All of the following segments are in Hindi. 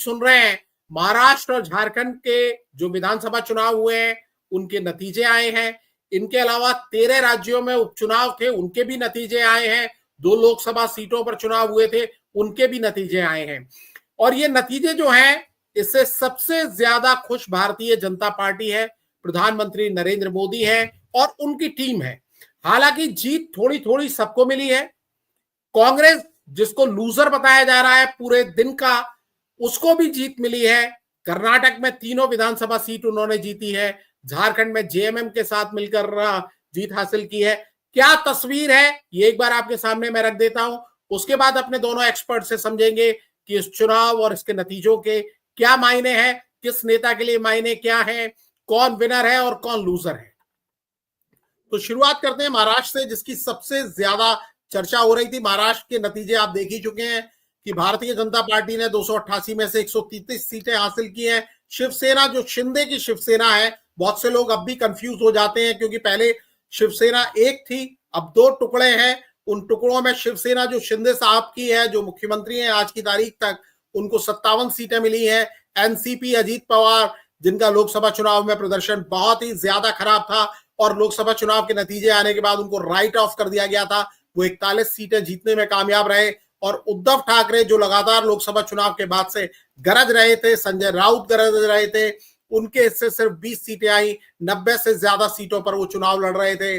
सुन रहे हैं, महाराष्ट्र और झारखंड के जो विधानसभा चुनाव हुए हैं उनके नतीजे आए हैं। इनके अलावा 13 राज्यों में उपचुनाव थे, उनके भी नतीजे आए हैं। 2 लोकसभा सीटों पर चुनाव हुए थे, उनके भी नतीजे आए हैं। और ये नतीजे जो हैं, इससे सबसे ज्यादा खुश भारतीय जनता पार्टी है, प्रधानमंत्री नरेंद्र मोदी है और उनकी टीम है। हालांकि जीत थोड़ी थोड़ी सबको मिली है। कांग्रेस, जिसको लूजर बताया जा रहा है पूरे दिन का, उसको भी जीत मिली है। कर्नाटक में तीनों विधानसभा सीट उन्होंने जीती है। झारखंड में जेएमएम के साथ मिलकर जीत हासिल की है। क्या तस्वीर है ये एक बार आपके सामने मैं रख देता हूं, उसके बाद अपने दोनों एक्सपर्ट से समझेंगे कि इस चुनाव और इसके नतीजों के क्या मायने हैं, किस नेता के लिए मायने क्या है, कौन विनर है और कौन लूजर है। तो शुरुआत करते हैं महाराष्ट्र से, जिसकी सबसे ज्यादा चर्चा हो रही थी। महाराष्ट्र के नतीजे आप देख ही चुके हैं कि भारतीय जनता पार्टी ने 288 में से 133 सीटें हासिल की हैं। शिवसेना, जो शिंदे की शिवसेना है, बहुत से लोग अब भी कंफ्यूज हो जाते हैं क्योंकि पहले शिवसेना एक थी, अब 2 टुकड़े हैं। उन टुकड़ों में शिवसेना जो शिंदे साहब की है, जो मुख्यमंत्री हैं आज की तारीख तक, उनको 57 सीटें मिली हैं। एनसीपी अजीत पवार, जिनका लोकसभा चुनाव में प्रदर्शन बहुत ही ज्यादा खराब था और लोकसभा चुनाव के नतीजे आने के बाद उनको राइट ऑफ कर दिया गया था, वो 41 सीटें जीतने में कामयाब रहे। और उद्धव ठाकरे, जो लगातार लोकसभा चुनाव के बाद से गरज रहे थे, संजय राउत गरज रहे थे, उनके हिस्से सिर्फ 20 सीटें आई। 90 से ज्यादा सीटों पर वो चुनाव लड़ रहे थे।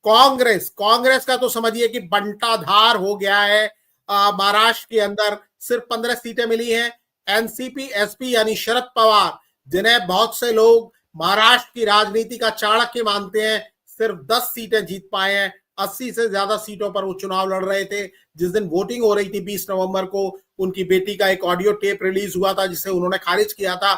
कांग्रेस का तो समझिए कि बंटाधार हो गया है। महाराष्ट्र के अंदर सिर्फ 15 सीटें मिली हैं। एनसीपी एसपी यानी शरद पवार, जिन्हें बहुत से लोग महाराष्ट्र की राजनीति का चाणक्य मानते हैं, सिर्फ 10 सीटें जीत पाए हैं। 80 से ज्यादा सीटों पर वो चुनाव लड़ रहे थे। जिस दिन वोटिंग हो रही थी 20 नवंबर को, उनकी बेटी का एक ऑडियो टेप रिलीज हुआ था जिसे उन्होंने खारिज किया था।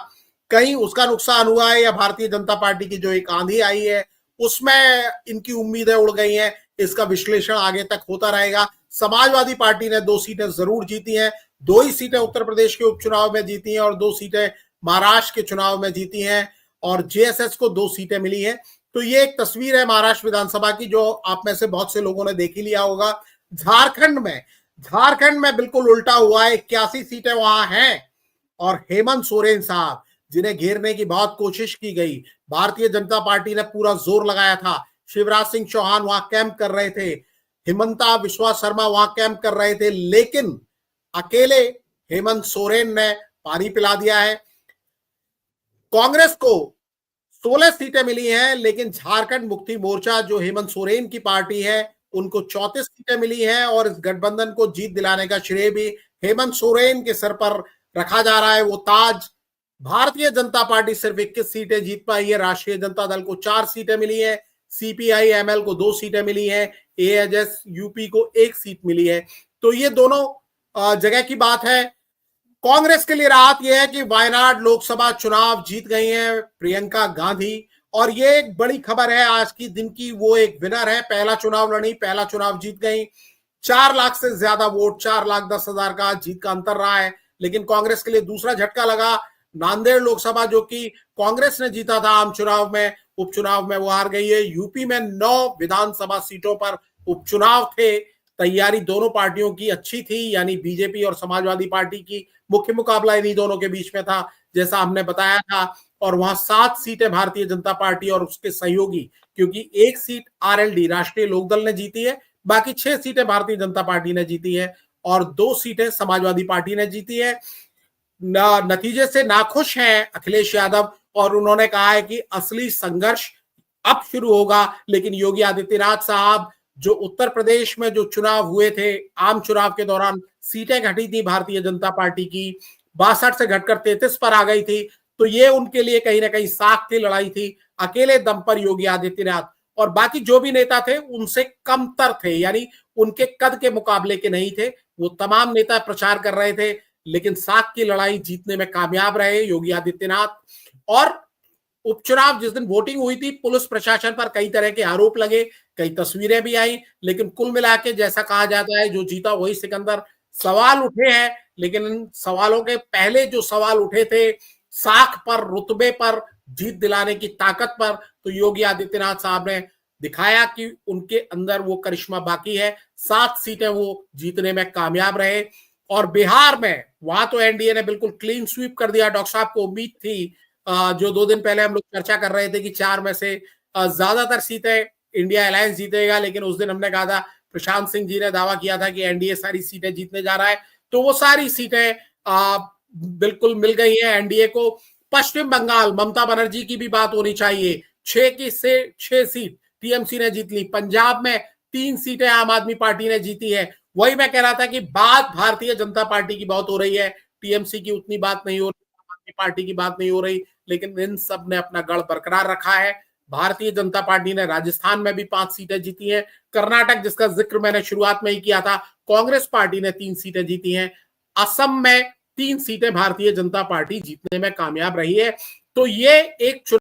कहीं उसका नुकसान हुआ है या भारतीय जनता पार्टी की जो एक आंधी आई है उसमें इनकी उम्मीदें उड़ गई हैं, इसका विश्लेषण आगे तक होता रहेगा। समाजवादी पार्टी ने 2 सीटें जरूर जीती हैं। 2 ही सीटें उत्तर प्रदेश के उपचुनाव में जीती हैं और 2 सीटें महाराष्ट्र के चुनाव में जीती हैं और जेएसएस को 2 सीटें मिली हैं। तो ये एक तस्वीर है महाराष्ट्र विधानसभा की, जो आप में से बहुत से लोगों ने देख ही लिया होगा। झारखंड में बिल्कुल उल्टा हुआ है। 81 सीटें वहां हैं और हेमंत सोरेन साहब, जिन्हें घेरने की बहुत कोशिश की गई, भारतीय जनता पार्टी ने पूरा जोर लगाया था। शिवराज सिंह चौहान वहां कैंप कर रहे थे, हिमंता बिस्वा शर्मा वहां कैंप कर रहे थे, लेकिन अकेले हेमंत सोरेन ने पानी पिला दिया है। कांग्रेस को 16 सीटें मिली हैं, लेकिन झारखंड मुक्ति मोर्चा, जो हेमंत सोरेन की पार्टी है, उनको 34 सीटें मिली हैं और इस गठबंधन को जीत दिलाने का श्रेय भी हेमंत सोरेन के सर पर रखा जा रहा है, वो ताज। भारतीय जनता पार्टी सिर्फ 21 सीटें जीत पाई है। राष्ट्रीय जनता दल को 4 सीटें मिली है। सीपीआई एमएल को 2 सीटें मिली है। एएचएस यूपी को 1 सीट मिली है। तो ये दोनों जगह की बात है। कांग्रेस के लिए राहत यह है कि वायनाड लोकसभा चुनाव जीत गई हैं प्रियंका गांधी, और ये एक बड़ी खबर है आज की दिन की। वो एक विनर है, पहला चुनाव लड़ी, पहला चुनाव जीत गई। 4 लाख से ज्यादा वोट, 4,10,000 का जीत का अंतर रहा है। लेकिन कांग्रेस के लिए दूसरा झटका लगा। नांदेड़ लोकसभा, जो कि कांग्रेस ने जीता था आम चुनाव में, उपचुनाव में वो हार गई है। यूपी में 9 विधानसभा सीटों पर उपचुनाव थे। तैयारी दोनों पार्टियों की अच्छी थी, यानी बीजेपी और समाजवादी पार्टी की। मुख्य मुकाबला इन्हीं दोनों के बीच में था, जैसा हमने बताया था। और वहां 7 सीटें भारतीय जनता पार्टी और उसके सहयोगी, क्योंकि 1 सीट आरएलडी राष्ट्रीय लोकदल ने जीती है, बाकी 6 सीटें भारतीय जनता पार्टी ने जीती है और 2 सीटें समाजवादी पार्टी ने जीती है। नतीजे से नाखुश हैं अखिलेश यादव और उन्होंने कहा है कि असली संघर्ष अब शुरू होगा। लेकिन योगी आदित्यनाथ साहब, जो उत्तर प्रदेश में जो चुनाव हुए थे, आम चुनाव के दौरान सीटें घटी थी भारतीय जनता पार्टी की, 62 से घटकर 33 पर आ गई थी, तो ये उनके लिए कहीं ना कहीं साख की लड़ाई थी। अकेले दम पर योगी आदित्यनाथ और बाकी जो भी नेता थे उनसे कमतर थे, यानी उनके कद के मुकाबले के नहीं थे। वो तमाम नेता प्रचार कर रहे थे, लेकिन साख की लड़ाई जीतने में कामयाब रहे योगी आदित्यनाथ। और उपचुनाव जिस दिन वोटिंग हुई थी, पुलिस प्रशासन पर कई तरह के आरोप लगे, कई तस्वीरें भी आई, लेकिन कुल मिला के जैसा कहा जाता है, जो जीता वही सिकंदर। सवाल उठे हैं, लेकिन इन सवालों के पहले जो सवाल उठे थे साख पर, रुतबे पर, जीत दिलाने की ताकत पर, तो योगी आदित्यनाथ साहब ने दिखाया कि उनके अंदर वो करिश्मा बाकी है। 7 सीटें वो जीतने में कामयाब रहे। और बिहार में वहां तो एनडीए ने बिल्कुल क्लीन स्वीप कर दिया। डॉक्टर साहब को उम्मीद थी, जो 2 दिन पहले हम लोग चर्चा कर रहे थे कि 4 में से ज्यादातर सीटें इंडिया अलायंस जीतेगा, लेकिन उस दिन हमने कहा था, प्रशांत सिंह जी ने दावा किया था कि एनडीए सारी सीटें जीतने जा रहा है। तो वो सारी सीटें बिल्कुल मिल गई है एनडीए को। पश्चिम बंगाल, ममता बनर्जी की भी बात होनी चाहिए, 6 सीट टीएमसी ने जीत ली। पंजाब में 3 सीटें आम आदमी पार्टी ने जीती है। वही मैं कह रहा था कि बात भारतीय जनता पार्टी की बहुत हो रही है, टीएमसी की उतनी बात नहीं हो रही, आम आदमी पार्टी की बात नहीं हो रही, लेकिन इन सब ने अपना गढ़ बरकरार रखा है। भारतीय जनता पार्टी ने राजस्थान में भी 5 सीटें जीती हैं। कर्नाटक, जिसका जिक्र मैंने शुरुआत में ही किया था, कांग्रेस पार्टी ने 3 सीटें जीती हैं। असम में 3 सीटें भारतीय जनता पार्टी जीतने में कामयाब रही है। तो ये एक